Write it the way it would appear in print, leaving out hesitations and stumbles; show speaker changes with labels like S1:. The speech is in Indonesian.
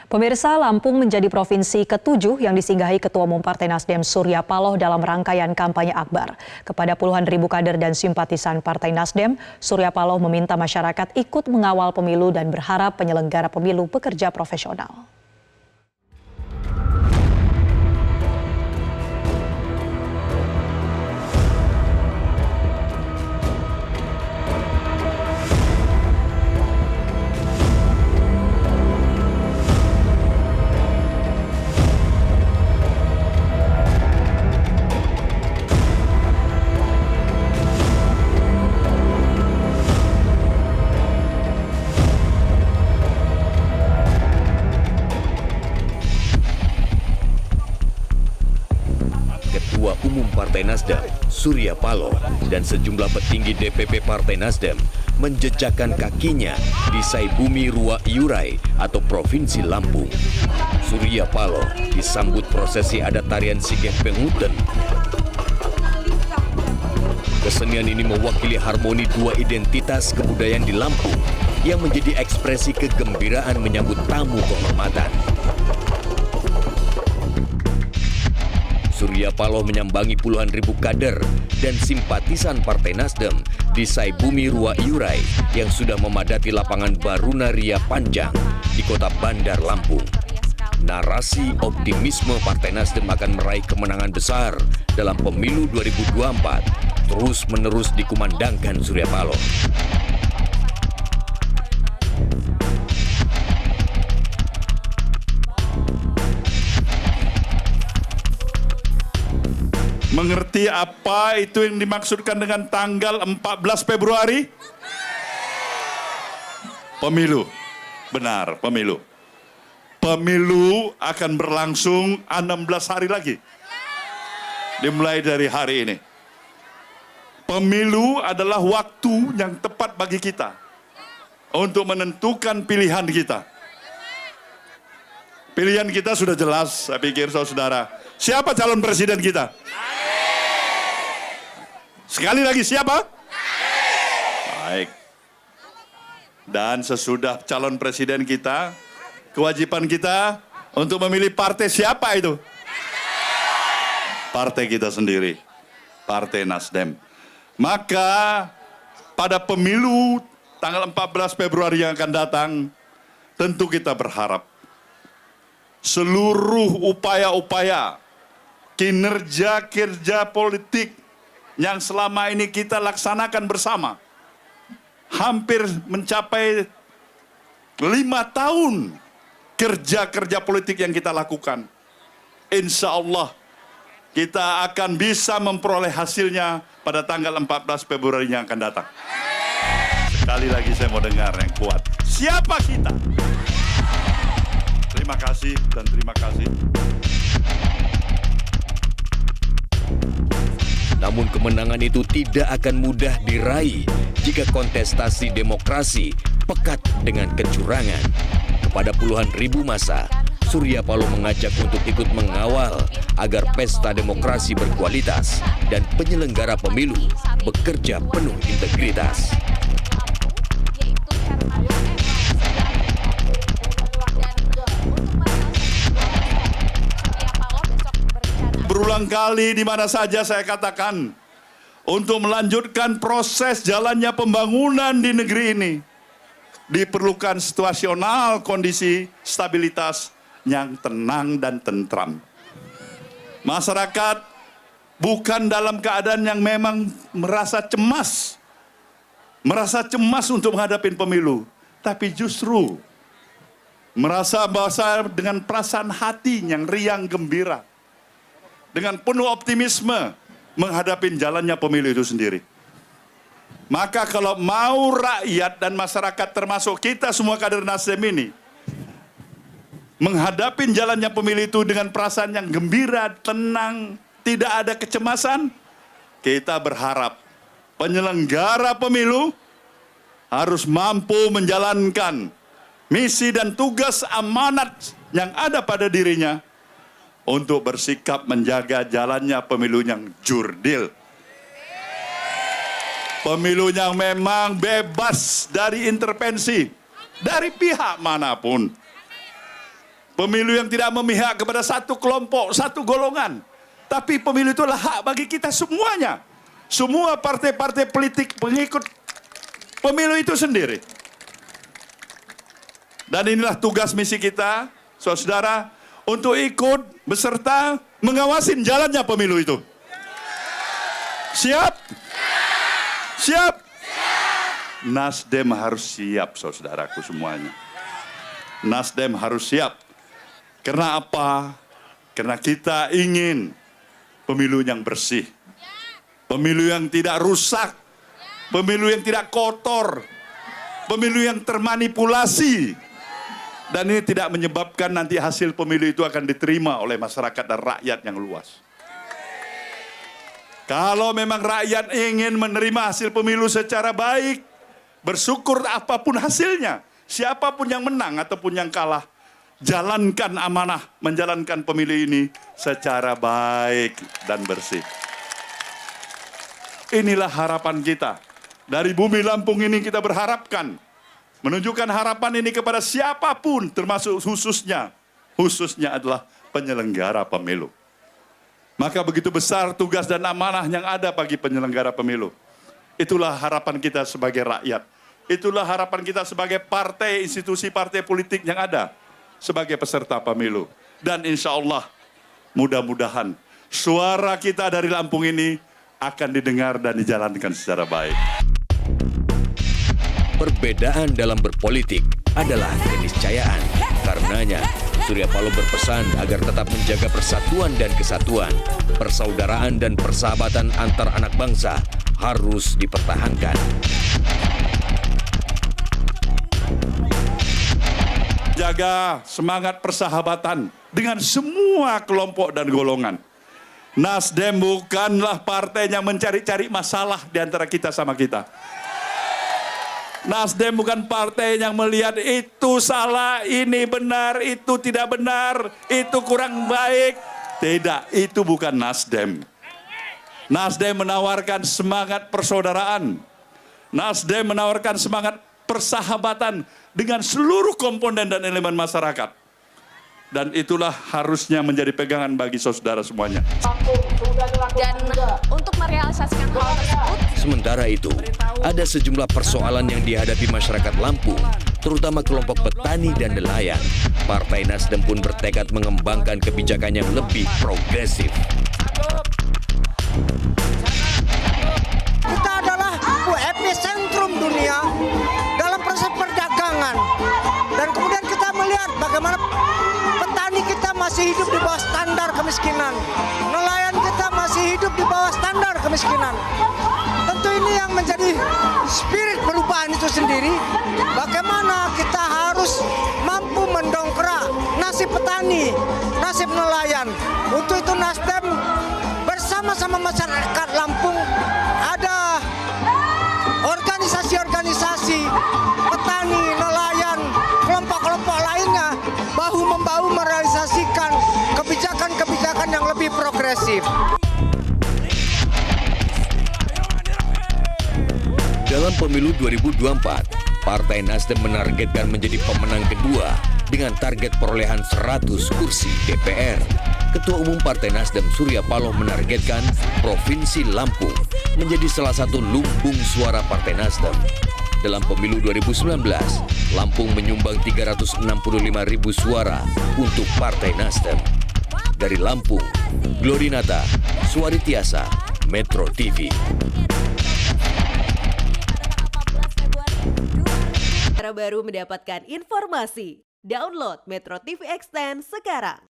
S1: Pemirsa, Lampung menjadi provinsi ke-7 yang disinggahi Ketua Umum Partai Nasdem Surya Paloh dalam rangkaian kampanye akbar. Kepada puluhan ribu kader dan simpatisan Partai Nasdem, Surya Paloh meminta masyarakat ikut mengawal pemilu dan berharap penyelenggara pemilu bekerja profesional.
S2: Ketua Umum Partai Nasdem, Surya Paloh, dan sejumlah petinggi DPP Partai Nasdem menjejakkan kakinya di Saibumi Rua Iurai atau Provinsi Lampung. Surya Paloh disambut prosesi adat tarian Sigeh Penguten. Kesenian ini mewakili harmoni dua identitas kebudayaan di Lampung yang menjadi ekspresi kegembiraan menyambut tamu kehormatan. Surya Paloh menyambangi puluhan ribu kader dan simpatisan Partai Nasdem di Saibumi Rua Iurai yang sudah memadati lapangan Baruna Ria Panjang di kota Bandar Lampung. Narasi optimisme Partai Nasdem akan meraih kemenangan besar dalam pemilu 2024 terus-menerus dikumandangkan Surya Paloh.
S3: Mengerti apa itu yang dimaksudkan dengan tanggal 14 Februari? Pemilu. Benar, pemilu. Pemilu akan berlangsung 16 hari lagi. Dimulai dari hari ini. Pemilu adalah waktu yang tepat bagi kita untuk menentukan pilihan kita. Pilihan kita sudah jelas, saya pikir saudara. Siapa calon presiden kita? Sekali lagi siapa? Baik. Dan sesudah calon presiden kita, kewajiban kita untuk memilih partai siapa itu? Partai kita sendiri, Partai Nasdem. Maka pada pemilu tanggal 14 Februari yang akan datang, tentu kita berharap seluruh upaya-upaya kinerja politik yang selama ini kita laksanakan bersama, hampir mencapai 5 tahun kerja politik yang kita lakukan. Insya Allah kita akan bisa memperoleh hasilnya pada tanggal 14 Februari yang akan datang. Sekali lagi saya mau dengar yang kuat. Siapa kita? Terima kasih dan terima kasih.
S2: Namun kemenangan itu tidak akan mudah diraih jika kontestasi demokrasi pekat dengan kecurangan. Kepada puluhan ribu massa, Surya Paloh mengajak untuk ikut mengawal agar pesta demokrasi berkualitas dan penyelenggara pemilu bekerja penuh integritas.
S3: Berulang kali di mana saja saya katakan, untuk melanjutkan proses jalannya pembangunan di negeri ini, diperlukan situasional kondisi stabilitas yang tenang dan tentram. Masyarakat bukan dalam keadaan yang memang merasa cemas untuk menghadapi pemilu, tapi justru merasa bahwa dengan perasaan hati yang riang gembira, dengan penuh optimisme menghadapi jalannya pemilu itu sendiri. Maka kalau mau rakyat dan masyarakat termasuk kita semua kader Nasdem ini menghadapi jalannya pemilu itu dengan perasaan yang gembira, tenang, tidak ada kecemasan, kita berharap penyelenggara pemilu harus mampu menjalankan misi dan tugas amanat yang ada pada dirinya untuk bersikap menjaga jalannya pemilu yang jurdil. Pemilu yang memang bebas dari intervensi dari pihak manapun. Pemilu yang tidak memihak kepada satu kelompok, satu golongan. Tapi pemilu itu adalah hak bagi kita semuanya. Semua partai-partai politik pengikut pemilu itu sendiri. Dan inilah tugas misi kita, saudara, untuk ikut beserta mengawasin jalannya pemilu itu. Siap? Siap? Nasdem harus siap, saudaraku semuanya. Nasdem harus siap. Karena apa? Karena kita ingin pemilu yang bersih. Pemilu yang tidak rusak. Pemilu yang tidak kotor. Pemilu yang termanipulasi. Dan ini tidak menyebabkan nanti hasil pemilu itu akan diterima oleh masyarakat dan rakyat yang luas. Kalau memang rakyat ingin menerima hasil pemilu secara baik, bersyukur apapun hasilnya, siapapun yang menang ataupun yang kalah, jalankan amanah menjalankan pemilu ini secara baik dan bersih. Inilah harapan kita. Dari bumi Lampung ini kita berharapkan, menunjukkan harapan ini kepada siapapun, termasuk khususnya adalah penyelenggara pemilu. Maka begitu besar tugas dan amanah yang ada bagi penyelenggara pemilu. Itulah harapan kita sebagai rakyat. Itulah harapan kita sebagai partai, institusi partai politik yang ada sebagai peserta pemilu. Dan insya Allah, mudah-mudahan suara kita dari Lampung ini akan didengar dan dijalankan secara baik.
S2: Perbedaan dalam berpolitik adalah keniscayaan. Karenanya, Surya Paloh berpesan agar tetap menjaga persatuan dan kesatuan, persaudaraan dan persahabatan antar anak bangsa harus dipertahankan.
S3: Jaga semangat persahabatan dengan semua kelompok dan golongan. Nasdem bukanlah partai yang mencari-cari masalah di antara kita sama kita. Nasdem bukan partai yang melihat itu salah, ini benar, itu tidak benar, itu kurang baik. Tidak, itu bukan Nasdem. Nasdem menawarkan semangat persaudaraan. Nasdem menawarkan semangat persahabatan dengan seluruh komponen dan elemen masyarakat. Dan itulah harusnya menjadi pegangan bagi saudara semuanya.
S4: Dan untuk merealisasikan hal tersebut,
S2: Sementara itu, ada sejumlah persoalan yang dihadapi masyarakat Lampung, terutama kelompok petani dan nelayan. Partai Nasdem pun bertekad mengembangkan kebijakan yang lebih progresif.
S5: Kita adalah epicentrum dunia dalam proses perdagangan. Dan kemudian kita melihat bagaimana petani kita masih hidup di bawah standar kemiskinan. Nelayan kita masih hidup di bawah standar kemiskinan. Tentu ini yang menjadi spirit perubahan itu sendiri. Bagaimana kita harus mampu mendongkrak nasib petani, nasib nelayan. Untuk itu Nasdem bersama-sama masyarakat Lampung ada organisasi-organisasi petani, nelayan, kelompok-kelompok lainnya bahu-membahu merealisasikan kebijakan-kebijakan yang lebih progresif.
S2: Dalam pemilu 2024, Partai Nasdem menargetkan menjadi pemenang kedua dengan target perolehan 100 kursi DPR. Ketua Umum Partai Nasdem Surya Paloh menargetkan Provinsi Lampung menjadi salah satu lumbung suara Partai Nasdem. Dalam pemilu 2019, Lampung menyumbang 365.000 suara untuk Partai Nasdem. Dari Lampung, Glorinata, Suari Tiasa, Metro TV.
S6: Cara baru mendapatkan informasi. Download Metro TV Extend sekarang.